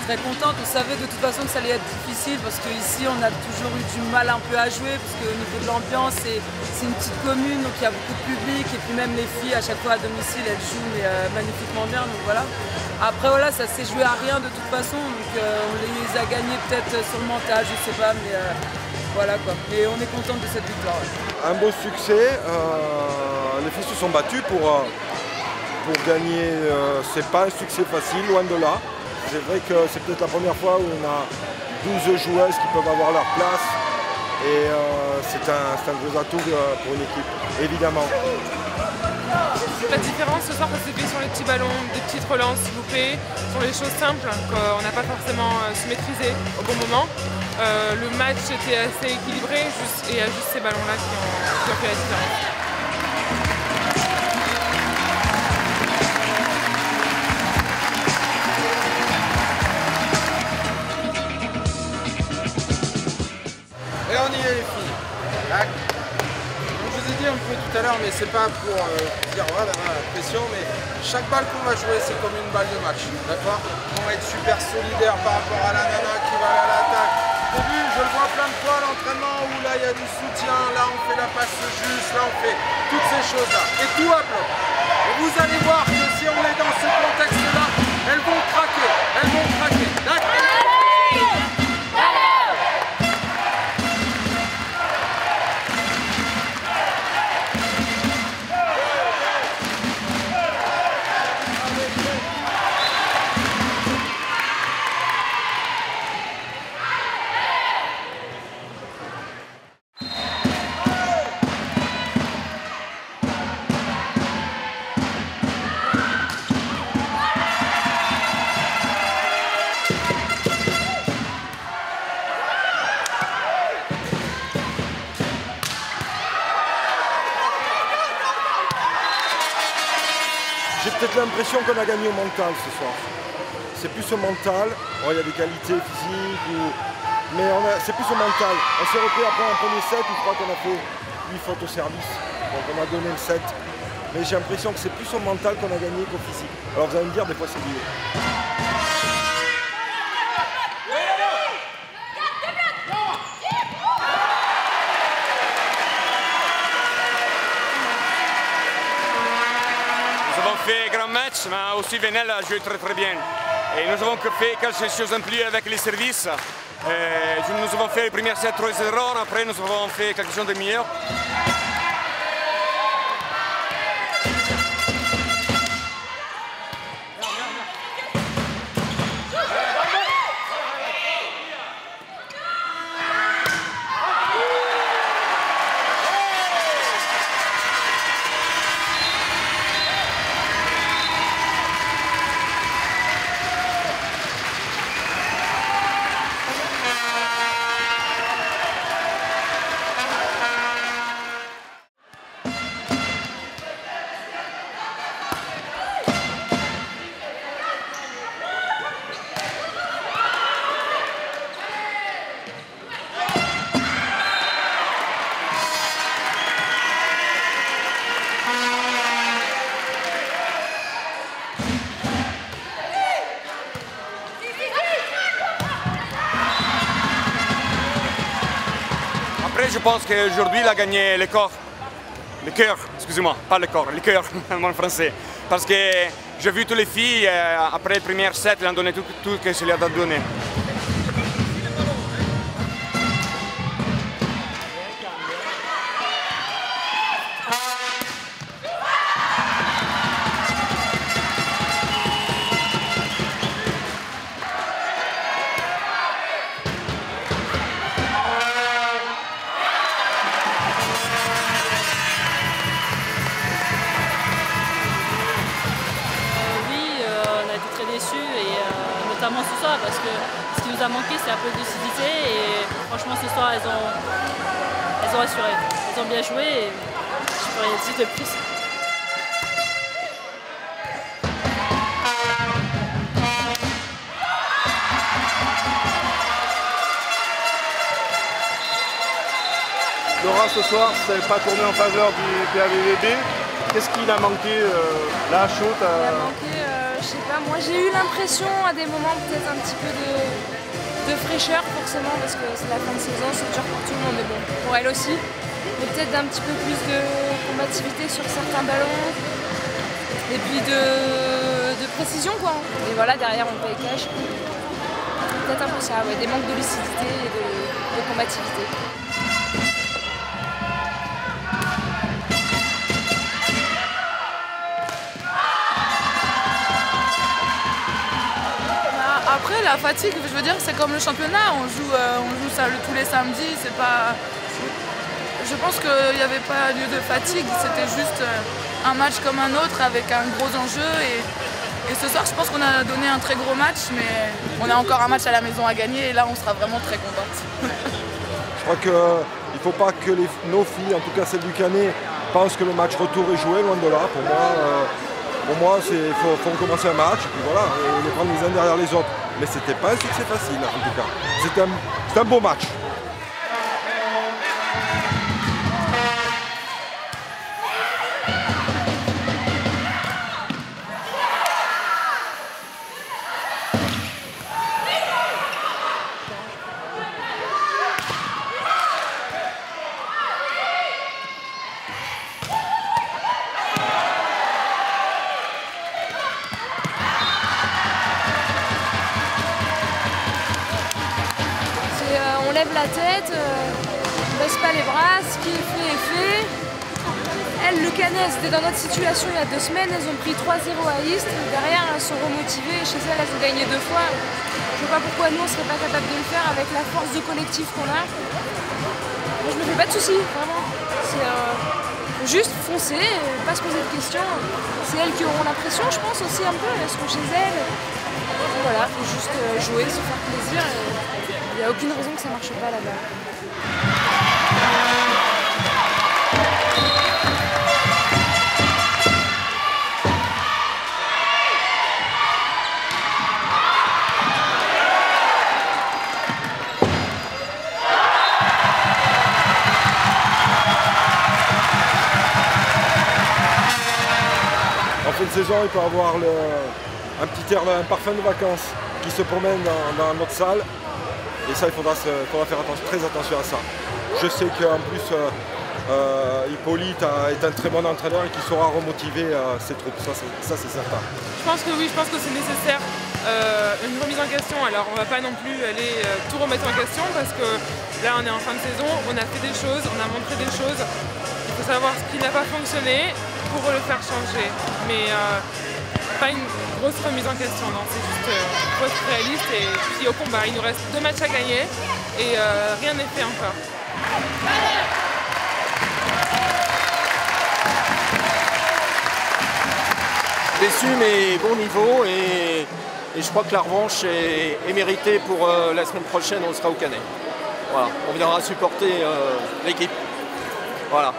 très contente. On savait de toute façon que ça allait être difficile parce qu'ici on a toujours eu du mal un peu à jouer parce qu'au niveau de l'ambiance c'est une petite commune donc il y a beaucoup de public et puis même les filles à chaque fois à domicile elles jouent mais, magnifiquement bien donc voilà. Après voilà ça s'est joué à rien de toute façon donc on les a gagnés peut-être sur le mental je sais pas mais voilà quoi. Et on est contente de cette victoire. Ouais. Un beau succès, les filles se sont battues pour gagner, c'est pas un succès facile, loin de là. C'est vrai que c'est peut-être la première fois où on a 12 joueuses qui peuvent avoir leur place et c'est un gros atout pour une équipe, évidemment. La différence ce soir, ça s'est fait sur les petits ballons, des petites relances loupées, sur les choses simples qu'on n'a pas forcément su maîtriser au bon moment. Le match était assez équilibré et il y a juste ces ballons-là qui ont fait la différence. Et on y est les filles. Tac. Comme je vous ai dit un peu tout à l'heure, mais c'est pas pour dire voilà la pression, mais chaque balle qu'on va jouer c'est comme une balle de match. D'accord? On va être super solidaire par rapport à la nana qui va aller à l'attaque. Au début, je le vois plein de fois à l'entraînement où là il y a du soutien, là on fait la passe juste, là on fait toutes ces choses-là. Et tout à bloc. Et vous allez voir que si on est dans ce contexte-là, elles vont craquer. Elles vont craquer. D'accord? J'ai peut-être l'impression qu'on a gagné au mental ce soir. C'est plus au mental. Bon, il y a des qualités physiques, mais c'est plus au mental. On s'est repris après un premier set où je crois qu'on a fait 8 fautes au service. Donc on a donné le set. Mais j'ai l'impression que c'est plus au mental qu'on a gagné qu'au physique. Alors vous allez me dire, des fois c'est lié. Nous avons fait un grand match, mais aussi Venelle a joué très bien. Et nous avons fait quelque chose de plus avec les services. Nous avons fait le premier set 3-0, après nous avons fait quelque chose de meilleur. Après, je pense qu'aujourd'hui, il a gagné le corps. Le cœur, excusez-moi, pas le corps, le cœur en français. Parce que j'ai vu toutes les filles, après le premier set, elles ont donné tout ce que je leur ai donné. Notamment ce soir parce que ce qui nous a manqué c'est un peu de lucidité et franchement ce soir elles ont assuré, elles ont bien joué et je peux rien dire de plus. Laura, ce soir, ça n'est pas tourné en faveur du PAVVB. Qu'est-ce qu'il a manqué là, chaud Il a manqué, je sais pas moi, Moi j'ai eu l'impression à des moments peut-être un petit peu de fraîcheur forcément parce que c'est la fin de saison, c'est dur pour tout le monde, mais bon, pour elle aussi. Mais peut-être d'un petit peu plus de combativité sur certains ballons et puis de précision quoi. Et voilà, derrière on paye cash. Peut-être un peu ça, ouais, des manques de lucidité et de combativité. Après la fatigue, je veux dire, c'est comme le championnat, on joue ça tous les samedis, c'est pas. Je pense qu'il n'y avait pas lieu de fatigue, c'était juste un match comme un autre avec un gros enjeu et ce soir je pense qu'on a donné un très gros match mais on a encore un match à la maison à gagner et là on sera vraiment très contente. Je crois qu'il ne faut pas que nos filles, en tout cas celles du Canet, pensent que le match retour est joué, loin de là. Pour moi, il faut recommencer un match et puis voilà, et les prendre les uns derrière les autres. Mais c'était pas un succès facile en tout cas. C'était un beau match. On lève la tête, on baisse pas les bras, ce qui est fait est fait. Elles, le Canet, c'était dans notre situation il y a 2 semaines, elles ont pris 3-0 à Istres, derrière elles sont remotivées, chez elles ont gagné 2 fois. Je vois pas pourquoi nous on serait pas capable de le faire avec la force de collectif qu'on a. Moi je me fais pas de soucis, vraiment. C'est juste foncer, pas se poser de questions. C'est elles qui auront la pression je pense aussi un peu, elles seront chez elles. Voilà, faut juste jouer, se faire plaisir. Il n'y a aucune raison que ça ne marche pas là-bas. En fin de saison, il peut y avoir un parfum de vacances qui se promène dans notre salle. Et ça, il faudra faire très attention à ça. Je sais qu'en plus, Hippolyte est un très bon entraîneur et qu'il saura remotiver ses troupes. Ça c'est certain. Je pense que oui, je pense que c'est nécessaire. Une remise en question. Alors, on ne va pas non plus aller tout remettre en question parce que là, on est en fin de saison, on a fait des choses, on a montré des choses. Il faut savoir ce qui n'a pas fonctionné pour le faire changer. Mais pas une grosse remise en question, non, c'est juste faut être réaliste et puis au combat. Il nous reste 2 matchs à gagner et rien n'est fait encore. Déçu mais bon niveau et je crois que la revanche est méritée pour la semaine prochaine, on sera au Canet. Voilà, on viendra supporter l'équipe. Voilà.